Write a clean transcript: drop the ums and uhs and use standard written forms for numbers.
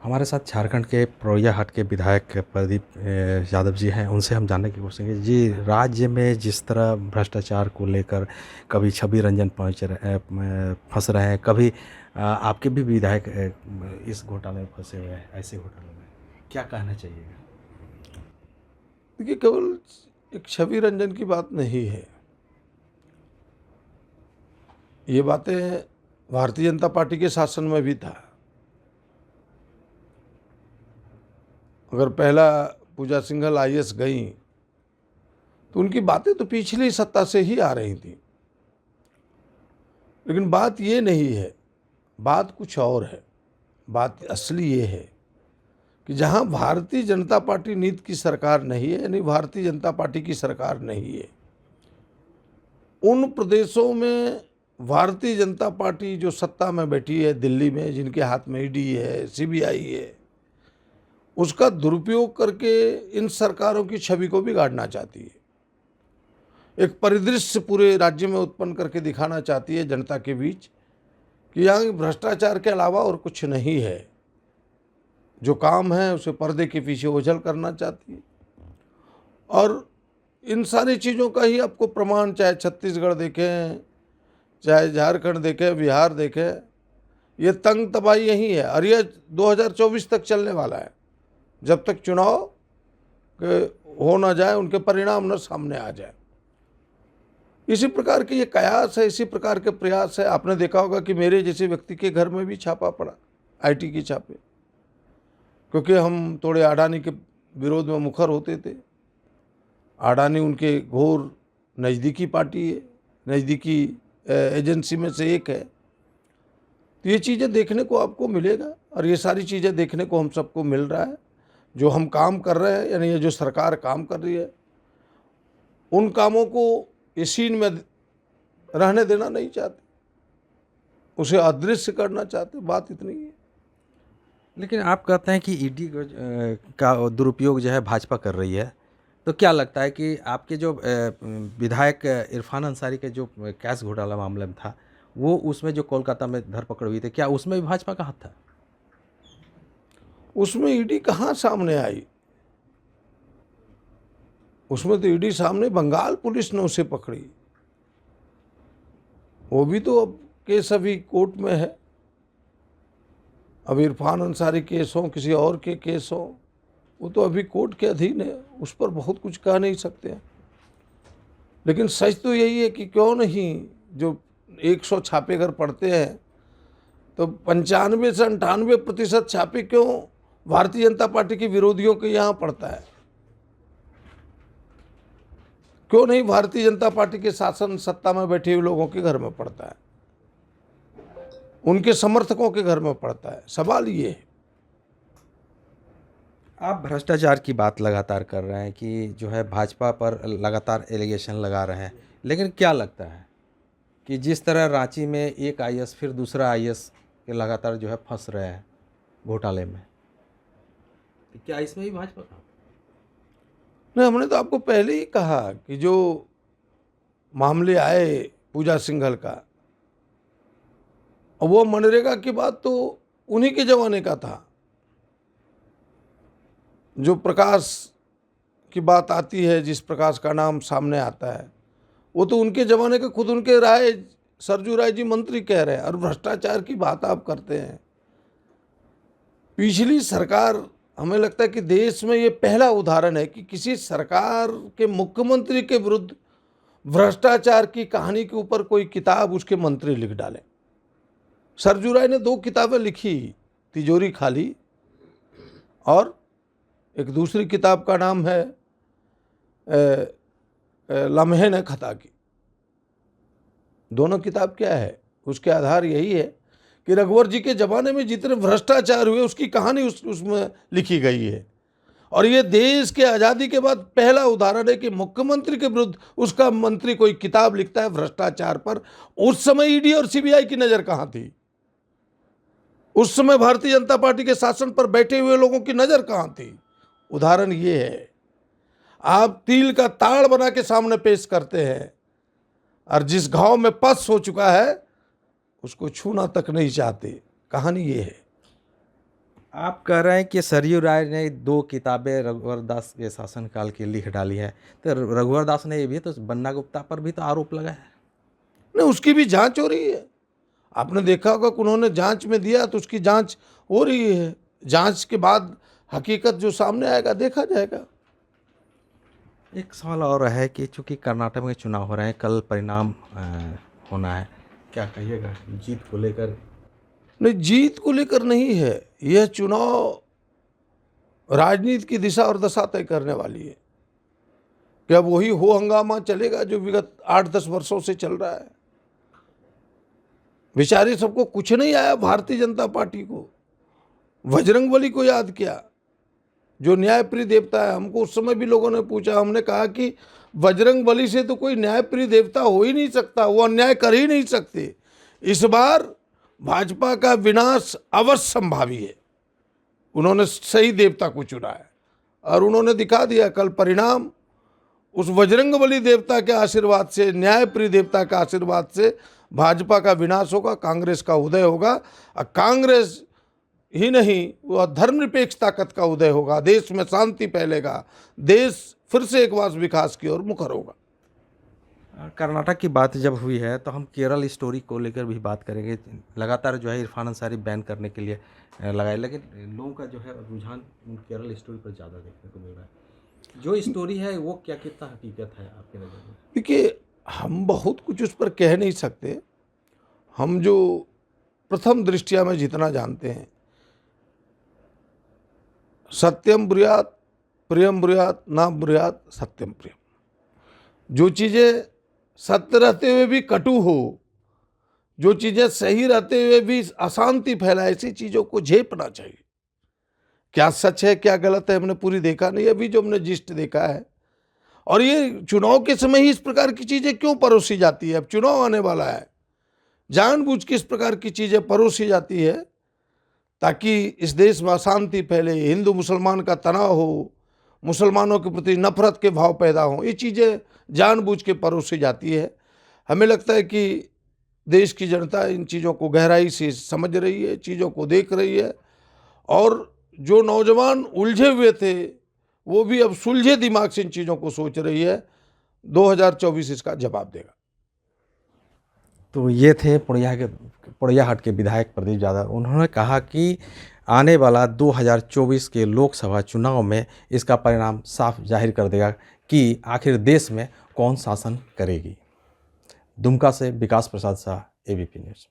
हमारे साथ झारखंड के पोरैयाहाट के विधायक प्रदीप यादव जी हैं। उनसे हम जानने की कोशिश करेंगे जी, राज्य में जिस तरह भ्रष्टाचार को लेकर कभी छवि रंजन फंस रहे हैं, कभी आपके भी विधायक इस घोटाले में फंसे हुए हैं। ऐसे घोटाले में क्या कहना चाहिएगा? देखिए, केवल एक छवि रंजन की बात नहीं है। ये बातें भारतीय जनता पार्टी के शासन में भी था। अगर पहला पूजा सिंघल आईएएस गई तो उनकी बातें तो पिछली सत्ता से ही आ रही थी, लेकिन बात ये नहीं है, बात कुछ और है। बात असली ये है कि जहां भारतीय जनता पार्टी नीति की सरकार नहीं है, यानी भारतीय जनता पार्टी की सरकार नहीं है, उन प्रदेशों में भारतीय जनता पार्टी जो सत्ता में बैठी है दिल्ली में, जिनके हाथ में ईडी है, सीबीआई है, उसका दुरुपयोग करके इन सरकारों की छवि को बिगाड़ना चाहती है। एक परिदृश्य पूरे राज्य में उत्पन्न करके दिखाना चाहती है जनता के बीच कि यहाँ भ्रष्टाचार के अलावा और कुछ नहीं है। जो काम है उसे पर्दे के पीछे ओझल करना चाहती है। और इन सारी चीज़ों का ही आपको प्रमाण, चाहे छत्तीसगढ़ देखें, चाहे झारखंड देखें, बिहार देखें, ये तंग तबाही यही है। और ये 2024 तक चलने वाला है, जब तक चुनाव के हो ना जाए, उनके परिणाम न सामने आ जाए। इसी प्रकार के ये कयास है, इसी प्रकार के प्रयास है। आपने देखा होगा कि मेरे जैसे व्यक्ति के घर में भी छापा पड़ा, आईटी की छापे, क्योंकि हम थोड़े अडानी के विरोध में मुखर होते थे। अडानी उनके घोर नज़दीकी पार्टी है, नज़दीकी एजेंसी में से एक है। तो ये चीज़ें देखने को आपको मिलेगा, और ये सारी चीज़ें देखने को हम सबको मिल रहा है। जो हम काम कर रहे हैं, यानी ये जो सरकार काम कर रही है, उन कामों को इस सीन में रहने देना नहीं चाहते, उसे अदृश्य करना चाहते। बात इतनी है। लेकिन आप कहते हैं कि ईडी का दुरुपयोग जो है भाजपा कर रही है, तो क्या लगता है कि आपके जो विधायक इरफान अंसारी के जो कैश घोटाला मामले में था, वो उसमें जो कोलकाता में धरपकड़ हुई थी, क्या उसमें भी भाजपा का हाथ था? उसमें ईडी कहाँ सामने आई? उसमें तो ईडी सामने, बंगाल पुलिस ने उसे पकड़ी। वो भी तो अब केस अभी कोर्ट में है। अब इरफान अंसारी केस हो, किसी और के केस हो, वो तो अभी कोर्ट के अधीन है, उस पर बहुत कुछ कह नहीं सकते हैं। लेकिन सच तो यही है कि क्यों नहीं, जो 100 छापे अगर पड़ते हैं तो 95 से 98% छापे क्यों भारतीय जनता पार्टी के विरोधियों के यहाँ पड़ता है? क्यों नहीं भारतीय जनता पार्टी के शासन सत्ता में बैठे हुए लोगों के घर में पड़ता है, उनके समर्थकों के घर में पड़ता है? सवाल ये है। आप भ्रष्टाचार की बात लगातार कर रहे हैं कि जो है भाजपा पर लगातार एलिगेशन लगा रहे हैं, लेकिन क्या लगता है कि जिस तरह रांची में एक आईएएस फिर दूसरा आईएएस के लगातार जो है फंस रहे हैं घोटाले में, तो क्या इसमें भी भाजपा का? नहीं, हमने तो आपको पहले ही कहा कि जो मामले आए पूजा सिंघल का, वो मनरेगा की बात तो उन्हीं के जमाने का था। जो प्रकाश की बात आती है, जिस प्रकाश का नाम सामने आता है, वो तो उनके ज़माने के, खुद उनके राय सरजू राय जी मंत्री कह रहे हैं। और भ्रष्टाचार की बात आप करते हैं। पिछली सरकार, हमें लगता है कि देश में ये पहला उदाहरण है कि किसी सरकार के मुख्यमंत्री के विरुद्ध भ्रष्टाचार की कहानी के ऊपर कोई किताब उसके मंत्री लिख डाले। सरजू राय ने 2 किताबें लिखी, तिजोरी खाली, और एक दूसरी किताब का नाम है लम्हे ने खता की। दोनों किताब क्या है? उसके आधार यही है कि रघुवर जी के ज़माने में जितने भ्रष्टाचार हुए उसकी कहानी उसमें लिखी गई है। और ये देश के आज़ादी के बाद पहला उदाहरण है कि मुख्यमंत्री के विरुद्ध उसका मंत्री कोई किताब लिखता है भ्रष्टाचार पर। उस समय ईडी और सीबीआई की नज़र कहाँ थी? उस समय भारतीय जनता पार्टी के शासन पर बैठे हुए लोगों की नज़र कहाँ थी? उदाहरण ये है। आप तिल का ताड़ बना के सामने पेश करते हैं, और जिस घाव में पस हो चुका है उसको छूना तक नहीं चाहते। कहानी ये है। आप कह रहे हैं कि सरयू राय ने 2 किताबें रघुवर दास के शासनकाल की लिख डाली है, तो रघुवर दास ने ये भी तो बन्ना गुप्ता पर भी तो आरोप लगा है। नहीं, उसकी भी जांच हो रही है। आपने देखा होगा कि उन्होंने जांच में दिया तो उसकी जांच हो रही है। जांच के बाद हकीकत जो सामने आएगा देखा जाएगा। एक सवाल और है कि चूंकि कर्नाटक में चुनाव हो रहे हैं, कल परिणाम होना है, क्या कहिएगा जीत को लेकर? नहीं, जीत को लेकर नहीं है, यह चुनाव राजनीति की दिशा और दशा तय करने वाली है। क्या वही हो हंगामा चलेगा जो विगत 8-10 वर्षों से चल रहा है? बेचारे सबको कुछ नहीं आया, भारतीय जनता पार्टी को, बजरंगबली को याद किया जो न्यायप्रिय देवता है। हमको उस समय भी लोगों ने पूछा, हमने कहा कि बजरंगबली से तो कोई न्यायप्रिय देवता हो ही नहीं सकता, वो अन्याय कर ही नहीं सकते। इस बार भाजपा का विनाश अवश्य संभावी है। उन्होंने सही देवता को चुना है और उन्होंने दिखा दिया। कल परिणाम उस बजरंगबली देवता के आशीर्वाद से, न्यायप्रिय देवता के आशीर्वाद से भाजपा का विनाश होगा, कांग्रेस का उदय होगा। और कांग्रेस ही नहीं, वह धर्मनिरपेक्ष ताकत का उदय होगा, देश में शांति फैलेगा, देश फिर से एक बार विकास की ओर मुखर होगा। कर्नाटक की बात जब हुई है तो हम केरल स्टोरी को लेकर भी बात करेंगे। लगातार जो है इरफान अंसारी बैन करने के लिए लगाए, लेकिन लोगों का जो है रुझान केरल स्टोरी पर ज़्यादा देखने को मिल रहा है। जो स्टोरी है वो क्या कितना हकीकत है आपके नज़र में? देखिए, हम बहुत कुछ उस पर कह नहीं सकते। हम जो प्रथम दृष्टिया में जितना जानते हैं, सत्यम ब्रूयात प्रियम ब्रूयात ना ब्रूयात सत्यम प्रियम। जो चीज़ें सत्य रहते हुए भी कटु हो, जो चीज़ें सही रहते हुए भी अशांति फैलाए, ऐसी चीज़ों को झेपना चाहिए। क्या सच है क्या गलत है हमने पूरी देखा नहीं, अभी जो हमने जिस्ट देखा है। और ये चुनाव के समय ही इस प्रकार की चीज़ें क्यों परोसी जाती है? अब चुनाव आने वाला है, जानबूझ के इस प्रकार की चीज़ें परोसी जाती है ताकि इस देश में अशांति फैले, हिंदू मुसलमान का तनाव हो, मुसलमानों के प्रति नफरत के भाव पैदा हों। ये चीज़ें जानबूझ के परोसी जाती है। हमें लगता है कि देश की जनता इन चीज़ों को गहराई से समझ रही है, चीज़ों को देख रही है, और जो नौजवान उलझे हुए थे वो भी अब सुलझे दिमाग से इन चीज़ों को सोच रही है। 2024 इसका जवाब देगा। तो ये थे पोड़ैयाहाट के विधायक प्रदीप यादव। उन्होंने कहा कि आने वाला 2024 के लोकसभा चुनाव में इसका परिणाम साफ जाहिर कर देगा कि आखिर देश में कौन शासन करेगी। दुमका से विकास प्रसाद शाह, ABP न्यूज़।